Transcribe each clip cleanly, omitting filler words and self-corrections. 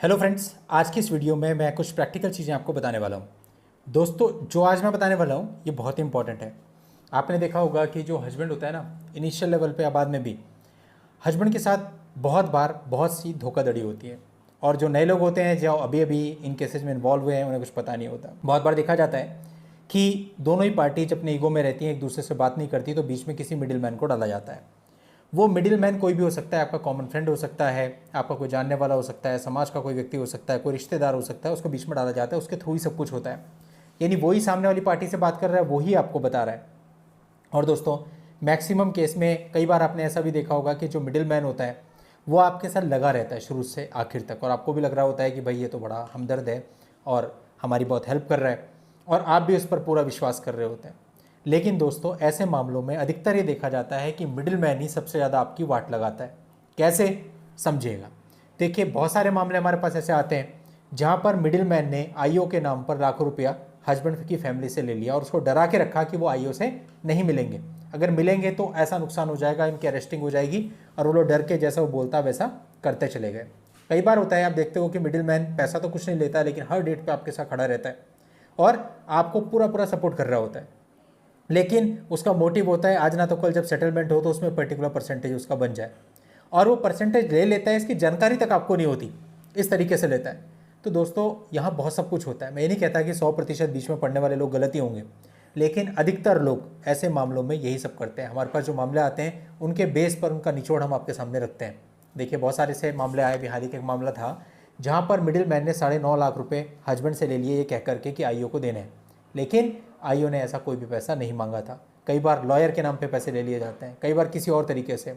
Hello friends, आज की इस वीडियो में मैं कुछ प्रैक्टिकल चीज़ें आपको बताने वाला हूँ। दोस्तों, जो आज मैं बताने वाला हूँ ये बहुत इंपॉर्टेंट है। आपने देखा होगा कि जो हस्बैंड होता है ना, इनिशियल लेवल पे या बाद में भी हस्बैंड के साथ बहुत बार बहुत सी धोखाधड़ी होती है। और जो नए लोग होते हैं जो अभी अभी इन केसेस में इन्वॉल्व हुए हैं उन्हें कुछ पता नहीं होता। बहुत बार देखा जाता है कि दोनों ही पार्टी जब अपने ईगो में रहती हैं, एक दूसरे से बात नहीं करती, तो बीच में किसी मिडिल मैन को डाला जाता है। वो मिडिल मैन कोई भी हो सकता है, आपका कॉमन फ्रेंड हो सकता है, आपका कोई जानने वाला हो सकता है, समाज का कोई व्यक्ति हो सकता है, कोई रिश्तेदार हो सकता है, उसको बीच में डाला जाता है, उसके थ्रू ही सब कुछ होता है। यानी वही सामने वाली पार्टी से बात कर रहा है, वही आपको बता रहा है। और दोस्तों, मैक्सिमम केस में कई बार आपने ऐसा भी देखा होगा कि जो मिडिल मैन होता है वो आपके साथ लगा रहता है शुरू से आखिर तक, और आपको भी लग रहा होता है कि भाई ये तो बड़ा हमदर्द है और हमारी बहुत हेल्प कर रहा है, और आप भी उस पर पूरा विश्वास कर रहे होते हैं। लेकिन दोस्तों, ऐसे मामलों में अधिकतर ये देखा जाता है कि मिडिल मैन ही सबसे ज़्यादा आपकी वाट लगाता है। कैसे, समझिएगा। देखिए, बहुत सारे मामले हमारे पास ऐसे आते हैं जहाँ पर मिडिल मैन ने आईओ के नाम पर लाखों रुपया हस्बैंड की फैमिली से ले लिया और उसको डरा के रखा कि वो आईओ से नहीं मिलेंगे, अगर मिलेंगे तो ऐसा नुकसान हो जाएगा, इनकी अरेस्टिंग हो जाएगी, और वो लोग डर के जैसा वो बोलता वैसा करते चले गए। कई बार होता है, आप देखते हो कि मिडिल मैन पैसा तो कुछ नहीं लेता है, लेकिन हर डेट पे आपके साथ खड़ा रहता है और आपको पूरा पूरा सपोर्ट कर रहा होता है। लेकिन उसका मोटिव होता है आज ना तो कल जब सेटलमेंट हो तो उसमें पर्टिकुलर परसेंटेज उसका बन जाए, और वो परसेंटेज ले लेता है, इसकी जानकारी तक आपको नहीं होती, इस तरीके से लेता है। तो दोस्तों, यहाँ बहुत सब कुछ होता है। मैं ये नहीं कहता कि 100% बीच में पड़ने वाले लोग गलती होंगे, लेकिन अधिकतर लोग ऐसे मामलों में यही सब करते हैं। हमारे पास जो मामले आते हैं उनके बेस पर उनका निचोड़ हम आपके सामने रखते हैं। देखिए, बहुत सारे से मामले आए। बिहारी का एक मामला था जहाँ पर मिडिल मैन ने 9.5 लाख रुपये हस्बैंड से ले लिए ये कह करके कि आईओ को देने हैं, लेकिन आईओ ने ऐसा कोई भी पैसा नहीं मांगा था। कई बार लॉयर के नाम पे पैसे ले लिए जाते हैं, कई बार किसी और तरीके से।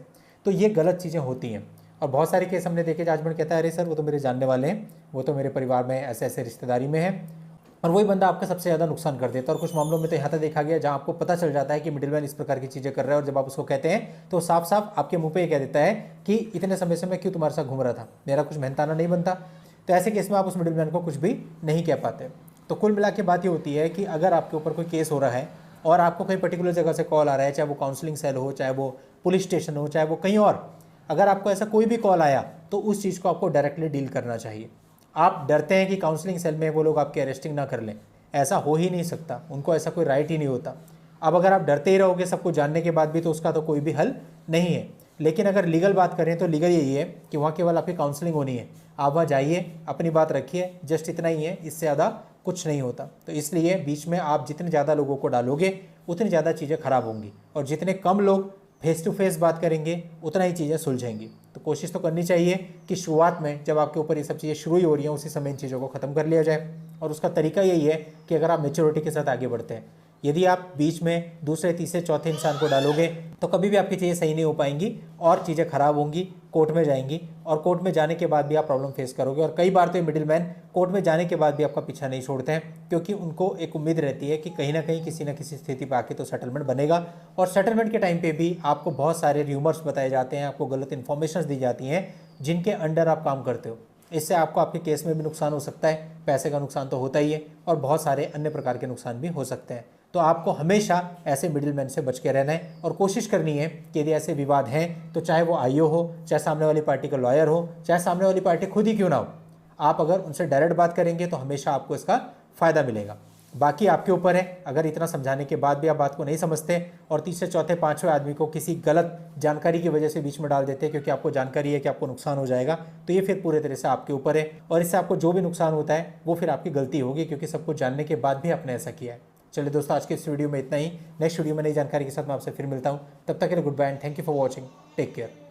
तो ये गलत चीज़ें होती हैं। और बहुत सारे केस हमने देखे, हस्बैंड कहता है अरे सर वो तो मेरे जानने वाले हैं, वो तो मेरे परिवार में ऐसे ऐसे रिश्तेदारी में है, और वही बंदा आपका सबसे ज़्यादा नुकसान कर देता है। और कुछ मामलों में तो यहाँ तक देखा गया जहाँ आपको पता चल जाता है कि मिडिल मैन इस प्रकार की चीज़ें कर रहा है, और जब आप उसको कहते हैं तो साफ साफ आपके मुंह पे ये कह देता है कि इतने समय से मैं क्यों तुम्हारे साथ घूम रहा था, मेरा कुछ मेहनताना नहीं बनता। तो ऐसे केस में आप उस मिडिल मैन को कुछ भी नहीं कह पाते। तो कुल मिला के बात ये होती है कि अगर आपके ऊपर कोई केस हो रहा है और आपको कहीं पर्टिकुलर जगह से कॉल आ रहा है, चाहे वो काउंसलिंग सेल हो, चाहे वो पुलिस स्टेशन हो, चाहे वो कहीं और, अगर आपको ऐसा कोई भी कॉल आया तो उस चीज़ को आपको डायरेक्टली डील करना चाहिए। आप डरते हैं कि काउंसलिंग सेल में वो लोग आपकी अरेस्टिंग ना कर लें, ऐसा हो ही नहीं सकता, उनको ऐसा कोई राइट ही नहीं होता। अब अगर आप डरते ही रहोगे सब कुछ जानने के बाद भी, तो उसका तो कोई भी हल नहीं है। लेकिन अगर लीगल बात करें तो लीगल यही है कि वहाँ केवल आपकी काउंसलिंग होनी है, आप वहाँ जाइए, अपनी बात रखिए, जस्ट इतना ही है, इससे ज़्यादा कुछ नहीं होता। तो इसलिए बीच में आप जितने ज़्यादा लोगों को डालोगे उतनी ज़्यादा चीज़ें खराब होंगी, और जितने कम लोग फेस टू फेस बात करेंगे उतना ही चीज़ें सुलझेंगी। तो कोशिश तो करनी चाहिए कि शुरुआत में जब आपके ऊपर ये सब चीज़ें शुरू ही हो रही हैं उसी समय इन चीज़ों को ख़त्म कर लिया जाए। और उसका तरीका यही है कि अगर आप मेच्योरिटी के साथ आगे बढ़ते हैं, यदि आप बीच में दूसरे तीसरे चौथे इंसान को डालोगे तो कभी भी आपकी चीज़ें सही नहीं हो पाएंगी और चीज़ें खराब होंगी, कोर्ट में जाएंगी, और कोर्ट में जाने के बाद भी आप प्रॉब्लम फेस करोगे। और कई बार तो ये मिडिल मैन कोर्ट में जाने के बाद भी आपका पीछा नहीं छोड़ते हैं, क्योंकि उनको एक उम्मीद रहती है कि कहीं ना कहीं किसी न किसी स्थिति पर आके तो सेटलमेंट बनेगा। और सेटलमेंट के टाइम पे भी आपको बहुत सारे र्यूमर्स बताए जाते हैं, आपको गलत इन्फॉर्मेशन दी जाती हैं जिनके अंडर आप काम करते हो। इससे आपको आपके केस में भी नुकसान हो सकता है, पैसे का नुकसान तो होता ही है, और बहुत सारे अन्य प्रकार के नुकसान भी हो सकते हैं। तो आपको हमेशा ऐसे मिडिल मैन से बच के रहना है, और कोशिश करनी है कि यदि ऐसे विवाद हैं तो चाहे वो आईओ हो, चाहे सामने वाली पार्टी का लॉयर हो, चाहे सामने वाली पार्टी खुद ही क्यों ना हो, आप अगर उनसे डायरेक्ट बात करेंगे तो हमेशा आपको इसका फ़ायदा मिलेगा। बाकी आपके ऊपर है, अगर इतना समझाने के बाद भी आप बात को नहीं समझते और तीसरे चौथे पांचवें आदमी को किसी गलत जानकारी की वजह से बीच में डाल देते हैं क्योंकि आपको जानकारी है कि आपको नुकसान हो जाएगा, तो ये फिर पूरे तरह से आपके ऊपर है, और इससे आपको जो भी नुकसान होता है वो फिर आपकी गलती होगी, क्योंकि सब कुछ जानने के बाद भी आपने ऐसा किया है। चलिए दोस्तों, आज के इस वीडियो में इतना ही। नेक्स्ट वीडियो में नई जानकारी के साथ मैं आपसे फिर मिलता हूँ। तब तक के लिए goodbye and thank you for watching. Take care.